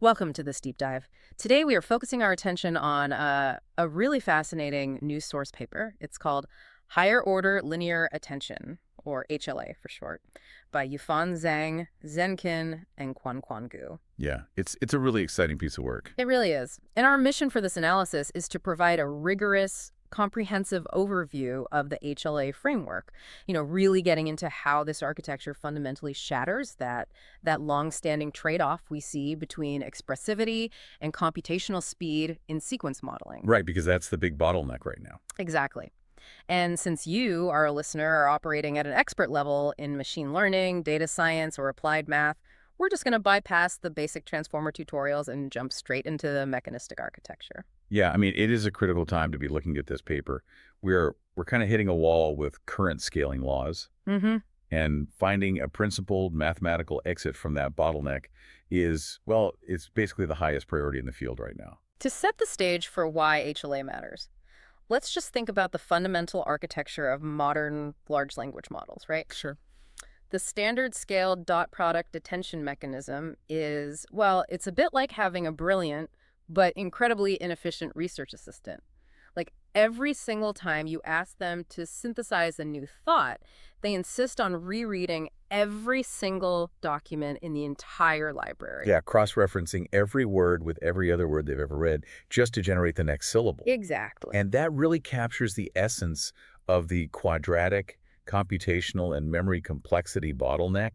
Welcome to this deep dive. Today we are focusing our attention on a really fascinating news source paper. It's called Higher Order Linear Attention, or HLA for short, by Yifan, Zhang, Zhen, and Quanquan. Yeah, it's a really exciting piece of work. It really is. And our mission for this analysis is to provide a rigorous, comprehensive overview of the HLA framework, really getting into how this architecture fundamentally shatters that long-standing trade-off we see between expressivity and computational speed in sequence modeling. Right, because that's the big bottleneck right now. Exactly. And since you, our listener, are operating at an expert level in machine learning, data science, or applied math, we're just going to bypass the basic transformer tutorials and jump straight into the mechanistic architecture. Yeah, I mean, it is a critical time to be looking at this paper. We're kind of hitting a wall with current scaling laws, and finding a principled mathematical exit from that bottleneck is, well, it's basically the highest priority in the field right now. To set the stage for why HLA matters, let's just think about the fundamental architecture of modern large language models, right? Sure. The standard scale dot product attention mechanism is, well, it's a bit like having a brilliant but incredibly inefficient research assistant. Like every single time you ask them to synthesize a new thought, they insist on rereading every single document in the entire library. Yeah, cross-referencing every word with every other word they've ever read just to generate the next syllable. Exactly. And that really captures the essence of the quadratic, computational, and memory complexity bottleneck.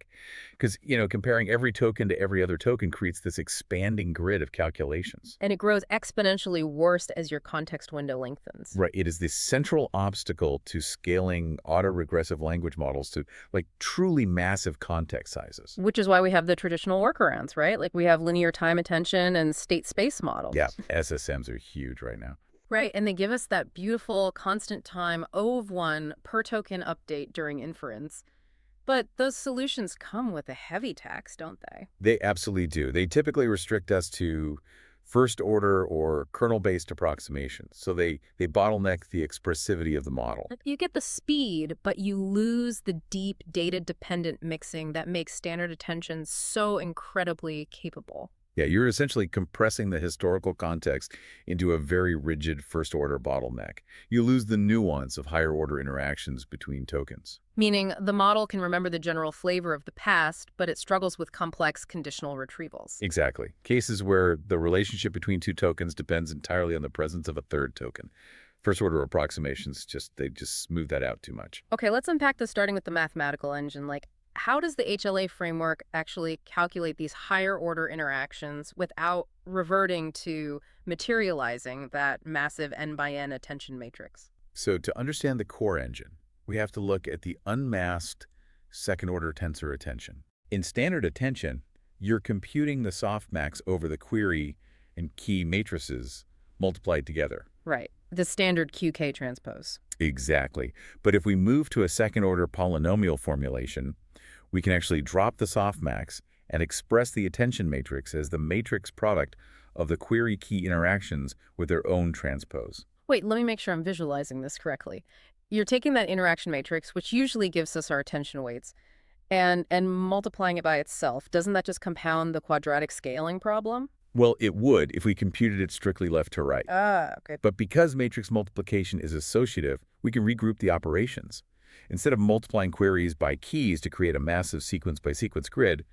Because, comparing every token to every other token creates this expanding grid of calculations. And it grows exponentially worse as your context window lengthens. Right. It is the central obstacle to scaling autoregressive language models to, truly massive context sizes. Which is why we have the traditional workarounds, right? Like we have linear time attention and state space models. Yeah, SSMs are huge right now. Right, and they give us that beautiful constant time O of 1 per token update during inference. But those solutions come with a heavy tax, don't they? They absolutely do. They typically restrict us to first order or kernel-based approximations. So they bottleneck the expressivity of the model. You get the speed, but you lose the deep data-dependent mixing that makes standard attention so incredibly capable. Yeah, you're essentially compressing the historical context into a very rigid first-order bottleneck. You lose the nuance of higher-order interactions between tokens. Meaning the model can remember the general flavor of the past, but it struggles with complex conditional retrievals. Exactly. Cases where the relationship between two tokens depends entirely on the presence of a third token. First-order approximations, they just smooth that out too much. Okay, let's unpack this starting with the mathematical engine. How does the HLA framework actually calculate these higher order interactions without reverting to materializing that massive n by n attention matrix? So to understand the core engine, we have to look at the unmasked second-order tensor attention. In standard attention, you're computing the softmax over the query and key matrices multiplied together. Right. The standard QK transpose. Exactly. But if we move to a second-order polynomial formulation, we can actually drop the softmax and express the attention matrix as the matrix product of the query key interactions with their own transpose. Wait, let me make sure I'm visualizing this correctly. You're taking that interaction matrix, which usually gives us our attention weights, and multiplying it by itself. Doesn't that just compound the quadratic scaling problem? Well, it would if we computed it strictly left to right. Okay. But because matrix multiplication is associative, we can regroup the operations. Instead of multiplying queries by keys to create a massive sequence-by-sequence grid,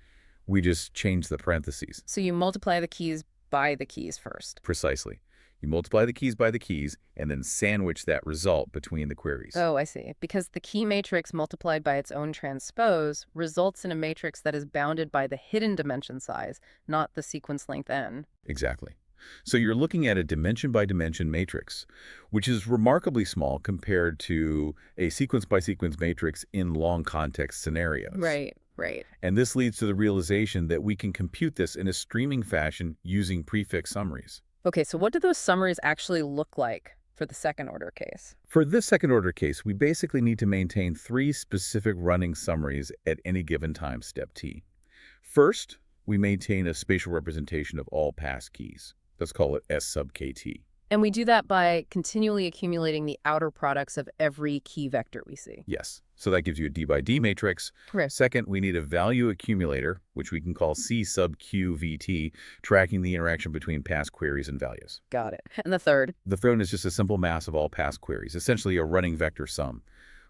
we just change the parentheses. So you multiply the keys by the keys first. Precisely. You multiply the keys by the keys and then sandwich that result between the queries. Oh, I see. Because the key matrix multiplied by its own transpose results in a matrix that is bounded by the hidden dimension size, not the sequence length n. Exactly. So you're looking at a dimension-by-dimension matrix, which is remarkably small compared to a sequence-by-sequence matrix in long context scenarios. Right. And this leads to the realization that we can compute this in a streaming fashion using prefix summaries. Okay, so what do those summaries actually look like for the second-order case? For this second-order case, we basically need to maintain 3 specific running summaries at any given time step t. First, we maintain a spatial representation of all past keys. Let's call it S sub kt. And we do that by continually accumulating the outer products of every key vector we see. Yes. So that gives you a D by D matrix. Right. Second, we need a value accumulator, which we can call C sub Q VT, tracking the interaction between past queries and values. Got it. And the third? The third is just a simple mass of all past queries, essentially a running vector sum.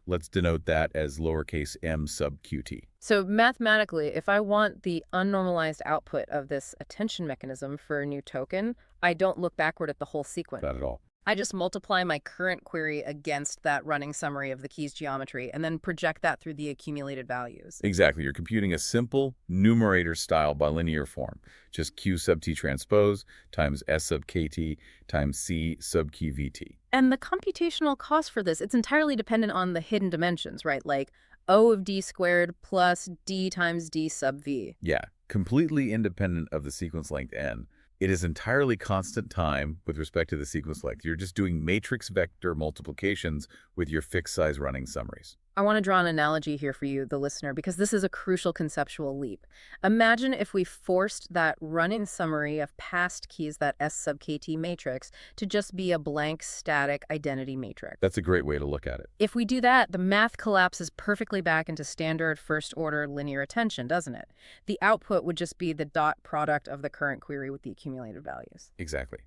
Let's denote that as lowercase m sub qt. So mathematically, if I want the unnormalized output of this attention mechanism for a new token, I don't look backward at the whole sequence. Not at all. I just multiply my current query against that running summary of the key's geometry and then project that through the accumulated values. Exactly. You're computing a simple numerator-style bilinear form. Just q sub t transpose times s sub kt times c sub q vt. And the computational cost for this, it's entirely dependent on the hidden dimensions, right? Like O of d squared plus d times d sub v. Yeah, completely independent of the sequence length n. It is entirely constant time with respect to the sequence length. You're just doing matrix vector multiplications with your fixed size running summaries. I want to draw an analogy here for you, the listener, because this is a crucial conceptual leap. Imagine if we forced that running summary of past keys, that S sub kt matrix, to just be a blank static identity matrix. That's a great way to look at it. If we do that, the math collapses perfectly back into standard first-order linear attention, doesn't it? The output would just be the dot product of the current query with the accumulated values. Exactly.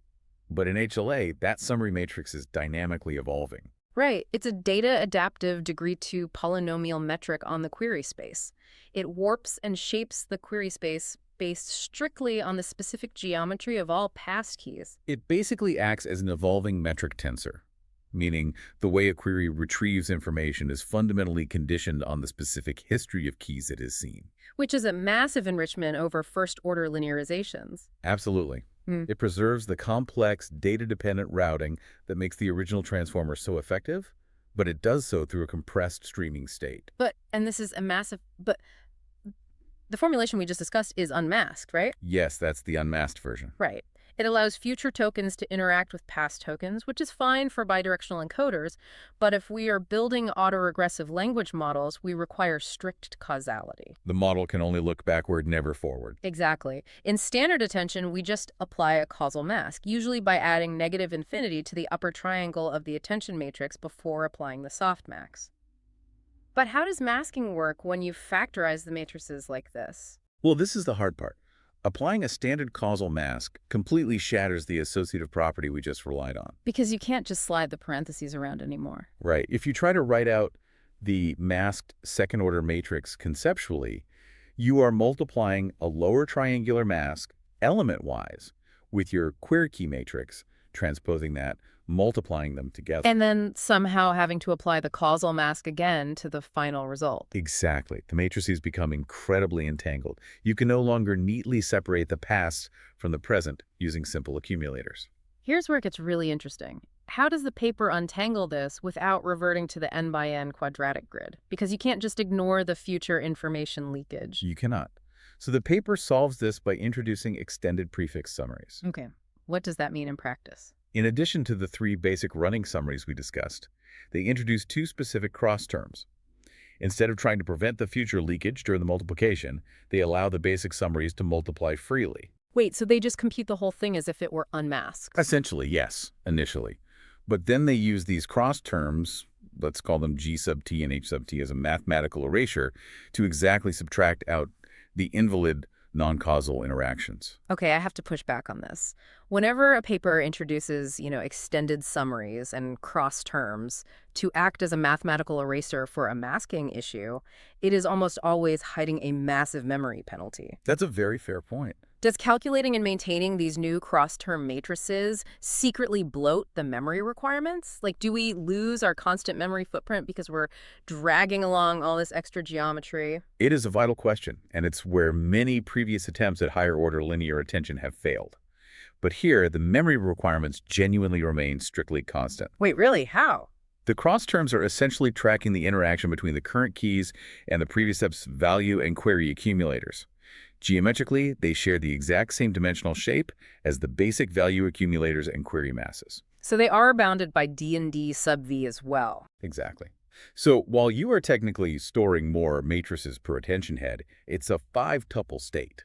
But in HLA, that summary matrix is dynamically evolving. Right. It's a data-adaptive degree 2 polynomial metric on the query space. It warps and shapes the query space based strictly on the specific geometry of all past keys. It basically acts as an evolving metric tensor, meaning the way a query retrieves information is fundamentally conditioned on the specific history of keys it has seen. Which is a massive enrichment over first-order linearizations. Absolutely. It preserves the complex, data-dependent routing that makes the original transformer so effective, but it does so through a compressed streaming state. But the formulation we just discussed is unmasked, right? Yes, that's the unmasked version. Right. It allows future tokens to interact with past tokens, which is fine for bidirectional encoders, but if we are building autoregressive language models, we require strict causality. The model can only look backward, never forward. Exactly. In standard attention, we just apply a causal mask, usually by adding negative infinity to the upper triangle of the attention matrix before applying the softmax. But how does masking work when you factorize the matrices like this? Well, this is the hard part. Applying a standard causal mask completely shatters the associative property we just relied on. Because you can't just slide the parentheses around anymore. Right. If you try to write out the masked second-order matrix conceptually, you are multiplying a lower triangular mask element-wise with your query key matrix, transposing that, multiplying them together. And then somehow having to apply the causal mask again to the final result. Exactly. The matrices become incredibly entangled. You can no longer neatly separate the past from the present using simple accumulators. Here's where it gets really interesting. How does the paper untangle this without reverting to the n by n quadratic grid? Because you can't just ignore the future information leakage. You cannot. So the paper solves this by introducing extended prefix summaries. Okay. What does that mean in practice? In addition to the 3 basic running summaries we discussed, they introduce 2 specific cross terms. Instead of trying to prevent the future leakage during the multiplication, they allow the basic summaries to multiply freely. Wait, so they just compute the whole thing as if it were unmasked? Essentially, yes, initially. But then they use these cross terms, let's call them G sub t and H sub t, as a mathematical erasure to exactly subtract out the invalid non-causal interactions. Okay, I have to push back on this. Whenever a paper introduces, extended summaries and cross terms to act as a mathematical eraser for a masking issue, it is almost always hiding a massive memory penalty. That's a very fair point. Does calculating and maintaining these new cross-term matrices secretly bloat the memory requirements? Like, do we lose our constant memory footprint because we're dragging along all this extra geometry? It is a vital question, and it's where many previous attempts at higher-order linear attention have failed. But here, the memory requirements genuinely remain strictly constant. Wait, really? How? The cross terms are essentially tracking the interaction between the current keys and the previous step's value and query accumulators. Geometrically, they share the exact same dimensional shape as the basic value accumulators and query masses. So they are bounded by D and D sub V as well. Exactly. So while you are technically storing more matrices per attention head, it's a 5-tuple state.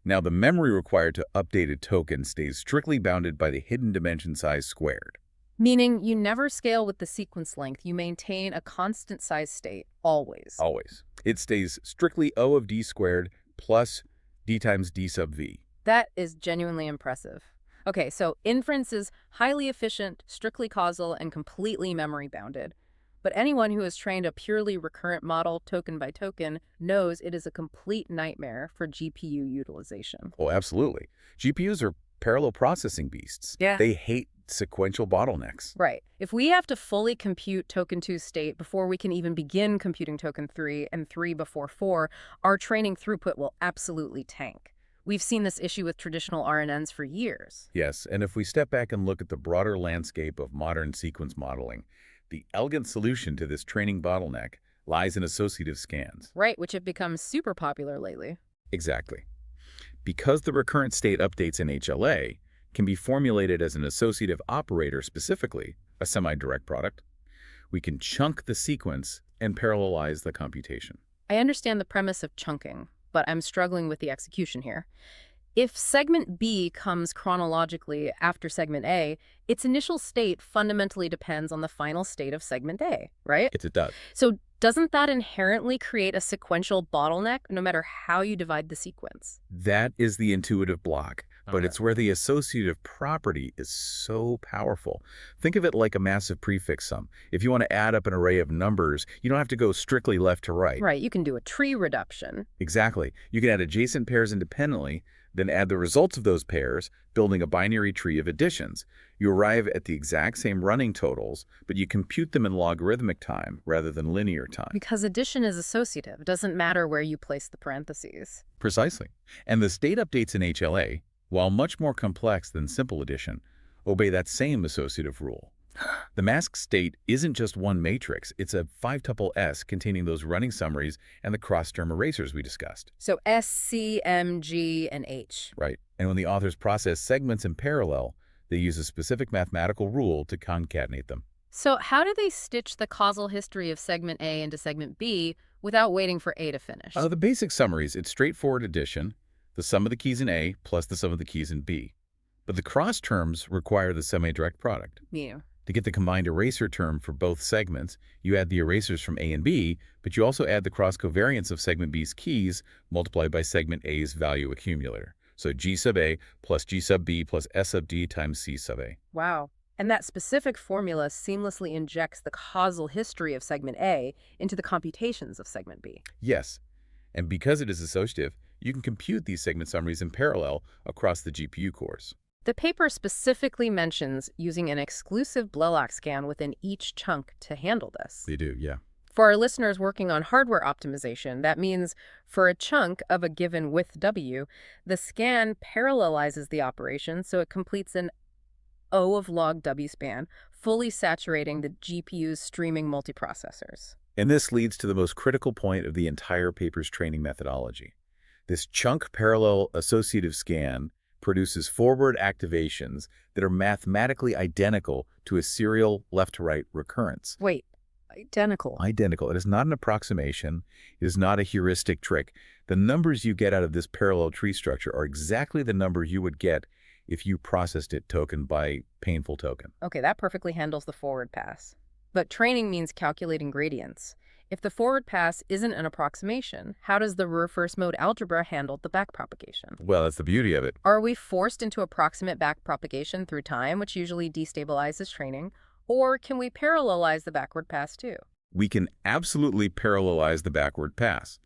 Now, the memory required to update a token stays strictly bounded by the hidden dimension size squared. Meaning you never scale with the sequence length. You maintain a constant size state, always. Always. It stays strictly O of d squared plus d times d sub v. That is genuinely impressive. Okay, so inference is highly efficient, strictly causal, and completely memory bounded. But anyone who has trained a purely recurrent model, token by token, knows it is a complete nightmare for GPU utilization. Oh, absolutely. GPUs are parallel processing beasts. Yeah. They hate sequential bottlenecks. Right. If we have to fully compute token 2 state before we can even begin computing token 3 and 3 before 4, our training throughput will absolutely tank. We've seen this issue with traditional RNNs for years. Yes, and if we step back and look at the broader landscape of modern sequence modeling, the elegant solution to this training bottleneck lies in associative scans. Right, which have become super popular lately. Exactly. Because the recurrent state updates in HLA can be formulated as an associative operator specifically, a semi-direct product, we can chunk the sequence and parallelize the computation. I understand the premise of chunking, but I'm struggling with the execution here. If segment B comes chronologically after segment A, its initial state fundamentally depends on the final state of segment A, right? It does. So doesn't that inherently create a sequential bottleneck no matter how you divide the sequence? That is the intuitive block, but Okay. it's where the associative property is so powerful. Think of it like a massive prefix sum. If you want to add up an array of numbers, you don't have to go strictly left to right. Right, you can do a tree reduction. Exactly. You can add adjacent pairs independently, then add the results of those pairs, building a binary tree of additions. You arrive at the exact same running totals, but you compute them in logarithmic time rather than linear time. Because addition is associative. It doesn't matter where you place the parentheses. Precisely. And the state updates in HLA, while much more complex than simple addition, obey that same associative rule. The masked state isn't just one matrix, it's a 5-tuple S containing those running summaries and the cross-term erasers we discussed. So S, C, M, G, and H. Right. And when the authors process segments in parallel, they use a specific mathematical rule to concatenate them. So how do they stitch the causal history of segment A into segment B without waiting for A to finish? The basic summaries, it's straightforward addition, the sum of the keys in A plus the sum of the keys in B. But the cross terms require the semi-direct product. Yeah. To get the combined eraser term for both segments, you add the erasers from A and B, but you also add the cross-covariance of segment B's keys multiplied by segment A's value accumulator. So G sub A plus G sub B plus S sub D times C sub A. Wow. And that specific formula seamlessly injects the causal history of segment A into the computations of segment B. Yes, and because it is associative, you can compute these segment summaries in parallel across the GPU cores. The paper specifically mentions using an exclusive Blalock scan within each chunk to handle this. They do, yeah. For our listeners working on hardware optimization, that means for a chunk of a given width W, the scan parallelizes the operation so it completes an O of log W span, fully saturating the GPU's streaming multiprocessors. And this leads to the most critical point of the entire paper's training methodology. This chunk parallel associative scan produces forward activations that are mathematically identical to a serial left-to-right recurrence. Wait, identical? Identical. It is not an approximation. It is not a heuristic trick. The numbers you get out of this parallel tree structure are exactly the number you would get if you processed it token by painful token. Okay, that perfectly handles the forward pass. But training means calculating gradients. If the forward pass isn't an approximation, how does the reverse mode algebra handle the backpropagation? Well, that's the beauty of it. Are we forced into approximate backpropagation through time, which usually destabilizes training, or can we parallelize the backward pass too? We can absolutely parallelize the backward pass.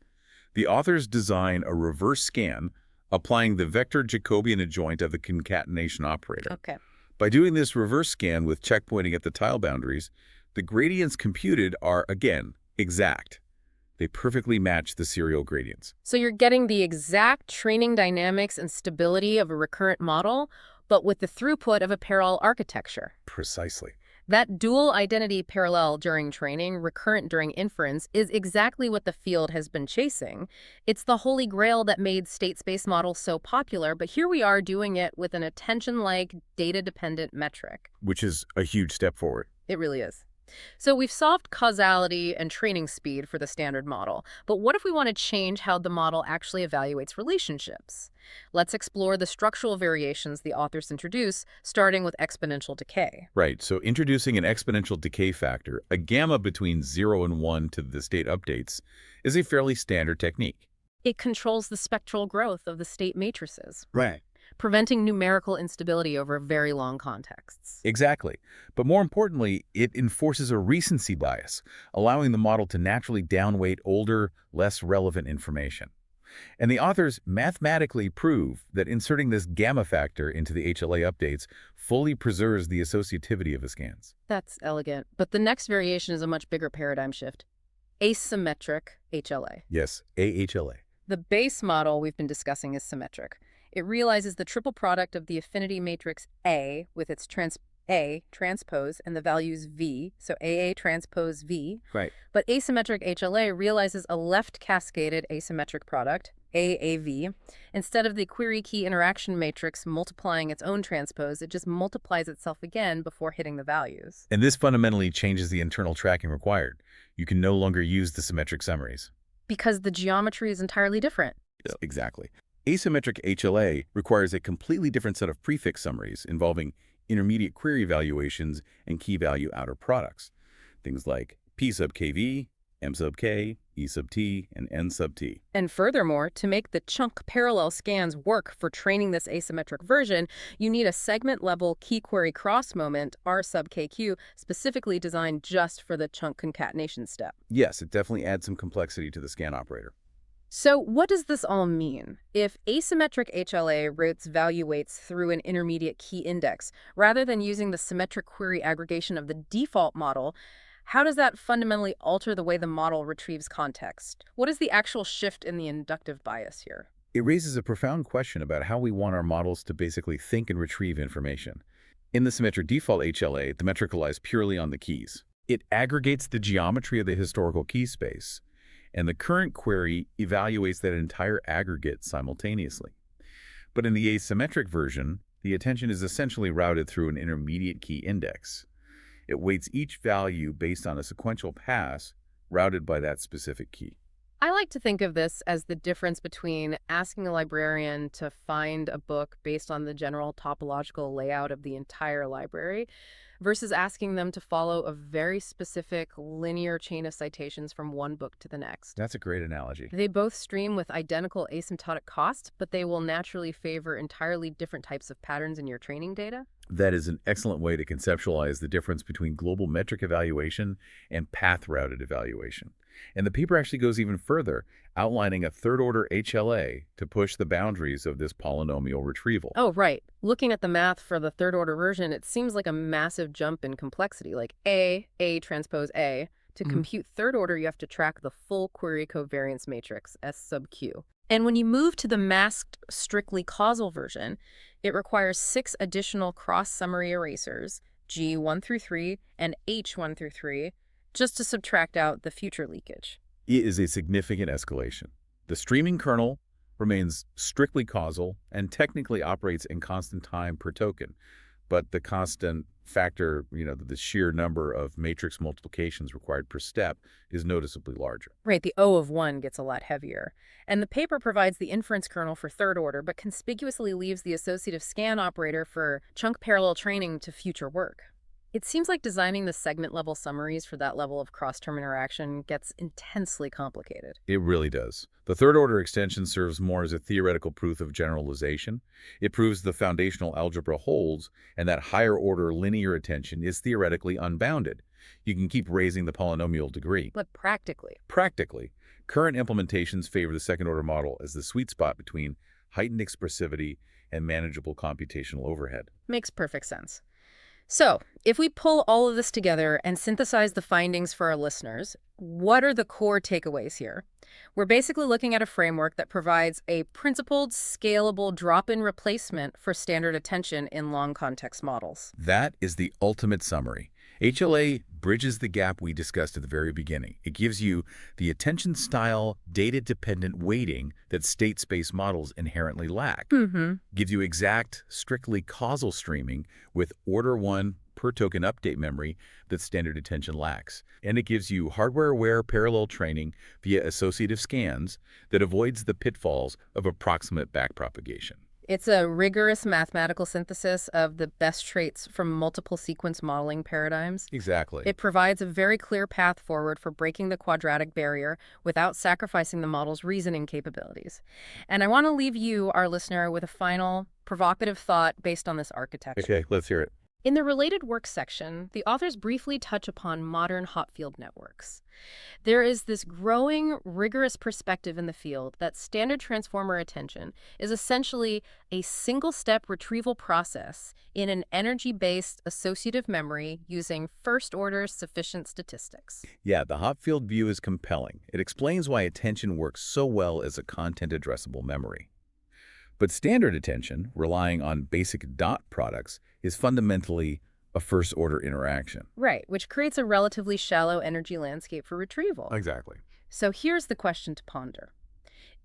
The authors design a reverse scan applying the vector Jacobian adjoint of the concatenation operator. Okay. By doing this reverse scan with checkpointing at the tile boundaries, the gradients computed are, again, exact. They perfectly match the serial gradients. So you're getting the exact training dynamics and stability of a recurrent model, but with the throughput of a parallel architecture. Precisely. That dual identity parallel during training, recurrent during inference, is exactly what the field has been chasing. It's the holy grail that made state space models so popular, but here we are doing it with an attention-like, data-dependent metric. Which is a huge step forward. It really is. So we've solved causality and training speed for the standard model, but what if we want to change how the model actually evaluates relationships? Let's explore the structural variations the authors introduce, starting with exponential decay. Right, so introducing an exponential decay factor, a gamma between 0 and 1 to the state updates, is a fairly standard technique. It controls the spectral growth of the state matrices, Right. preventing numerical instability over very long contexts. Exactly. But more importantly, it enforces a recency bias, allowing the model to naturally downweight older, less relevant information. And the authors mathematically prove that inserting this gamma factor into the HLA updates fully preserves the associativity of the scans. That's elegant. But the next variation is a much bigger paradigm shift. Asymmetric HLA. Yes, AHLA. The base model we've been discussing is symmetric. It realizes the triple product of the affinity matrix A with its A transpose and the values V, so AA transpose V. Right. But asymmetric HLA realizes a left-cascaded asymmetric product, AAV. Instead of the query key interaction matrix multiplying its own transpose, it just multiplies itself again before hitting the values. And this fundamentally changes the internal tracking required. You can no longer use the symmetric summaries. Because the geometry is entirely different. Yes, exactly. Asymmetric HLA requires a completely different set of prefix summaries involving intermediate query evaluations and key value outer products. Things like P sub kv, M sub k, E sub t, and N sub t. And furthermore, to make the chunk parallel scans work for training this asymmetric version, you need a segment-level key query cross moment, R sub kq, specifically designed just for the chunk concatenation step. Yes, it definitely adds some complexity to the scan operator. So what does this all mean? If asymmetric HLA routes value weights through an intermediate key index, rather than using the symmetric query aggregation of the default model, how does that fundamentally alter the way the model retrieves context? What is the actual shift in the inductive bias here? It raises a profound question about how we want our models to basically think and retrieve information. In the symmetric default HLA, the metric relies purely on the keys. It aggregates the geometry of the historical key space, and the current query evaluates that entire aggregate simultaneously. But in the asymmetric version, the attention is essentially routed through an intermediate key index. It weights each value based on a sequential pass routed by that specific key. I like to think of this as the difference between asking a librarian to find a book based on the general topological layout of the entire library versus asking them to follow a very specific linear chain of citations from one book to the next. That's a great analogy. They both stream with identical asymptotic cost, but they will naturally favor entirely different types of patterns in your training data. That is an excellent way to conceptualize the difference between global metric evaluation and path-routed evaluation. And the paper actually goes even further, outlining a third-order HLA to push the boundaries of this polynomial retrieval. Oh, right. Looking at the math for the third-order version, it seems like a massive jump in complexity, like A transpose A. To compute third order, you have to track the full query covariance matrix, S sub q. And when you move to the masked, strictly causal version, it requires 6 additional cross-summary erasers, G1 through 3 and H1 through 3, just to subtract out the future leakage. It is a significant escalation. The streaming kernel remains strictly causal and technically operates in constant time per token, but the constant factor, the sheer number of matrix multiplications required per step is noticeably larger. Right, the O of 1 gets a lot heavier. And the paper provides the inference kernel for third order, but conspicuously leaves the associative scan operator for chunk parallel training to future work. It seems like designing the segment-level summaries for that level of cross-term interaction gets intensely complicated. It really does. The third-order extension serves more as a theoretical proof of generalization. It proves the foundational algebra holds, and that higher-order linear attention is theoretically unbounded. You can keep raising the polynomial degree. But practically, current implementations favor the second-order model as the sweet spot between heightened expressivity and manageable computational overhead. makes perfect sense. So, if we pull all of this together and synthesize the findings for our listeners, what are the core takeaways here? We're basically looking at a framework that provides a principled, scalable drop-in replacement for standard attention in long context models. That is the ultimate summary. HLA bridges the gap we discussed at the very beginning. It gives you the attention-style, data-dependent weighting that state space models inherently lack. Gives you exact, strictly causal streaming with order 1 per-token update memory that standard attention lacks. And it gives you hardware-aware parallel training via associative scans that avoids the pitfalls of approximate backpropagation. It's a rigorous mathematical synthesis of the best traits from multiple sequence modeling paradigms. Exactly. It provides a very clear path forward for breaking the quadratic barrier without sacrificing the model's reasoning capabilities. And I want to leave you, our listener, with a final provocative thought based on this architecture. Okay, let's hear it. In the related works section, the authors briefly touch upon modern Hopfield networks. There is this growing, rigorous perspective in the field that standard transformer attention is essentially a single-step retrieval process in an energy-based associative memory using first-order sufficient statistics. Yeah, the Hopfield view is compelling. It explains why attention works so well as a content-addressable memory. But standard attention, relying on basic dot products, is fundamentally a first-order interaction. Right, which creates a relatively shallow energy landscape for retrieval. Exactly. So here's the question to ponder.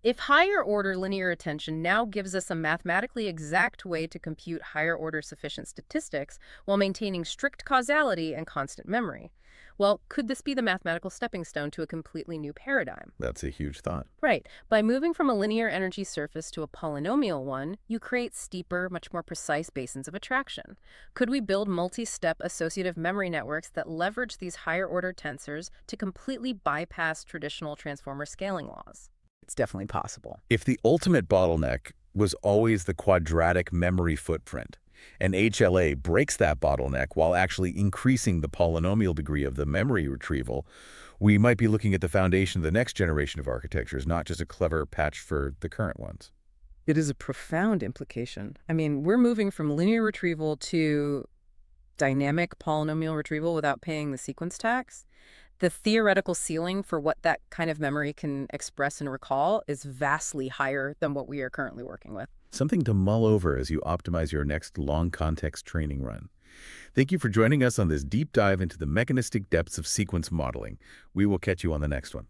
If higher-order linear attention now gives us a mathematically exact way to compute higher-order sufficient statistics while maintaining strict causality and constant memory, well, could this be the mathematical stepping stone to a completely new paradigm? That's a huge thought. Right. By moving from a linear energy surface to a polynomial one, you create steeper, much more precise basins of attraction. Could we build multi-step associative memory networks that leverage these higher-order tensors to completely bypass traditional transformer scaling laws? It's definitely possible. If the ultimate bottleneck was always the quadratic memory footprint, and HLA breaks that bottleneck while actually increasing the polynomial degree of the memory retrieval, we might be looking at the foundation of the next generation of architectures, not just a clever patch for the current ones. It is a profound implication. I mean, we're moving from linear retrieval to dynamic polynomial retrieval without paying the sequence tax. The theoretical ceiling for what that kind of memory can express and recall is vastly higher than what we are currently working with. Something to mull over as you optimize your next long-context training run. Thank you for joining us on this deep dive into the mechanistic depths of sequence modeling. We will catch you on the next one.